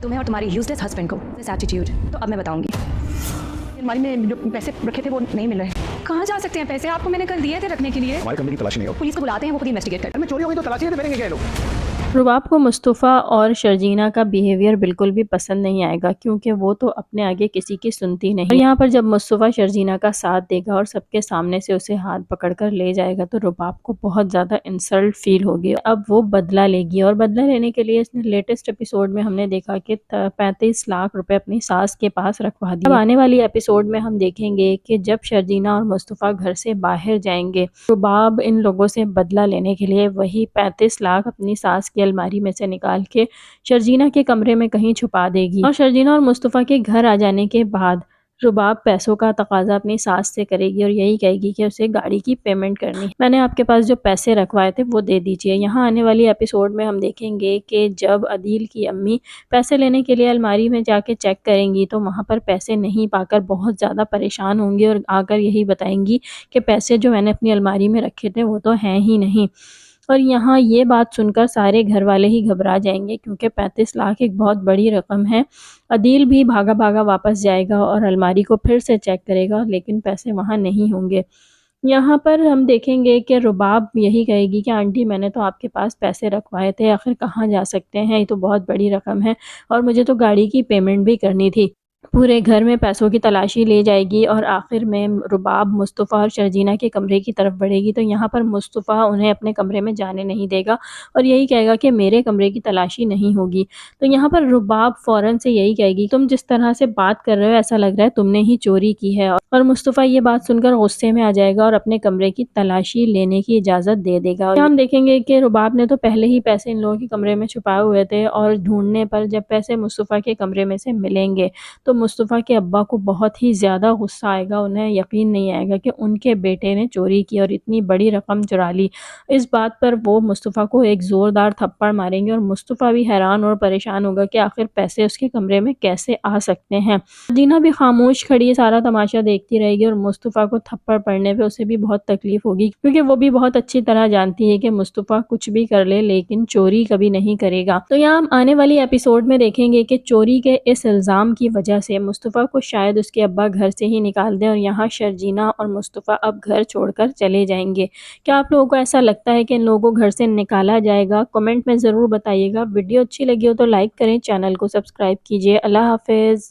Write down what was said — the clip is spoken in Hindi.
तुम्हें और तुम्हारे यूजलेस हस्बैंड को दिस एटीट्यूड तो अब मैं बताऊंगी। अलमारी में जो पैसे रखे थे वो नहीं मिल रहे। कहाँ जा सकते हैं पैसे? आपको मैंने कल दिए थे रखने के लिए। हमारे कमरे की तलाशी नहीं हो। पुलिस को बुलाते हैं, वो खुद इन्वेस्टिगेट करते घर में चोरी हो गई तो तलाशी लेते फिरेंगे क्या ये लोग? रुबाब को मुस्तफ़ा और शर्जीना का बिहेवियर बिल्कुल भी पसंद नहीं आएगा, क्योंकि वो तो अपने आगे किसी की सुनती नहीं। और यहाँ पर जब मुस्तफ़ा शर्जीना का साथ देगा और सबके सामने से उसे हाथ पकड़कर ले जाएगा तो रुबाब को बहुत ज़्यादा इंसल्ट फील होगी। अब वो बदला लेगी और बदला लेने के लिए इसने लेटेस्ट एपिसोड में हमने देखा कि 35 लाख रुपए अपनी सास के पास रखवा दिए। अब आने वाली एपिसोड में हम देखेंगे कि जब शर्जीना और मुस्तफ़ा घर से बाहर जाएंगे, रुबाब इन लोगों से बदला लेने के लिए वही 35 लाख अपनी सास की अलमारी में से निकाल के शर्जीना के कमरे में कहीं छुपा देगी। और शर्जीना और मुस्तफ़ा के घर आ जाने के बाद रुबाब पैसों का तकाजा अपनी सास से करेगी और यही कहेगी कि उसे गाड़ी की पेमेंट करनी है। मैंने आपके पास जो पैसे रखवाए थे वो दे दीजिए। यहाँ आने वाली एपिसोड में हम देखेंगे कि जब अदील की अम्मी पैसे लेने के लिए अलमारी में जाके चेक करेंगी तो वहाँ पर पैसे नहीं पाकर बहुत ज़्यादा परेशान होंगी और आकर यही बताएंगी कि पैसे जो मैंने अपनी अलमारी में रखे थे वो तो हैं ही नहीं। और यहाँ ये बात सुनकर सारे घर वाले ही घबरा जाएंगे, क्योंकि 35 लाख एक बहुत बड़ी रकम है। अदील भी भागा भागा वापस जाएगा और अलमारी को फिर से चेक करेगा, लेकिन पैसे वहाँ नहीं होंगे। यहाँ पर हम देखेंगे कि रुबाब यही कहेगी कि आंटी मैंने तो आपके पास पैसे रखवाए थे, आखिर कहाँ जा सकते हैं, ये तो बहुत बड़ी रकम है और मुझे तो गाड़ी की पेमेंट भी करनी थी। पूरे घर में पैसों की तलाशी ले जाएगी और आखिर में रुबाब मुस्तफ़ा और शर्जीना के कमरे की तरफ बढ़ेगी तो यहाँ पर मुस्तफ़ा उन्हें अपने कमरे में जाने नहीं देगा और यही कहेगा कि मेरे कमरे की तलाशी नहीं होगी। तो यहाँ पर रुबाब फ़ौरन से यही कहेगी, तुम जिस तरह से बात कर रहे हो ऐसा लग रहा है तुमने ही चोरी की है। और मुस्तफ़ा ये बात सुनकर गुस्से में आ जाएगा और अपने कमरे की तलाशी लेने की इजाज़त दे देगा। और हम देखेंगे कि रुबाब ने तो पहले ही पैसे इन लोगों के कमरे में छुपाए हुए थे और ढूंढने पर जब पैसे मुस्तफ़ा के कमरे में से मिलेंगे तो मुस्तफ़ा के अब्बा को बहुत ही ज़्यादा गुस्सा आएगा। उन्हें यकीन नहीं आएगा कि उनके बेटे ने चोरी की और इतनी बड़ी रकम चुरा ली। इस बात पर वो मुस्तफ़ा को एक ज़ोरदार थप्पड़ मारेंगे और मुस्तफ़ा भी हैरान और परेशान होगा कि आखिर पैसे उसके कमरे में कैसे आ सकते हैं। जीना भी खामोश खड़ी सारा तमाशा देखती रहेगी और मुस्तफ़ा को थप्पड़ पड़ने पे उसे भी बहुत तकलीफ होगी, क्योंकि वो भी बहुत अच्छी तरह जानती है कि मुस्तफ़ा कुछ भी कर ले लेकिन चोरी कभी नहीं करेगा। तो यहाँ आने वाली एपिसोड में देखेंगे कि चोरी के इस इल्ज़ाम की वजह से मुस्तफ़ा को शायद उसके अब्बा घर से ही निकाल दें और यहाँ शर्जीना और मुस्तफ़ा अब घर छोड़कर चले जाएंगे। क्या आप लोगों को ऐसा लगता है कि इन लोगों को घर से निकाला जाएगा? कमेंट में ज़रूर बताइएगा। वीडियो अच्छी लगी हो तो लाइक करें, चैनल को सब्सक्राइब कीजिए। अल्लाह हाफ़िज़।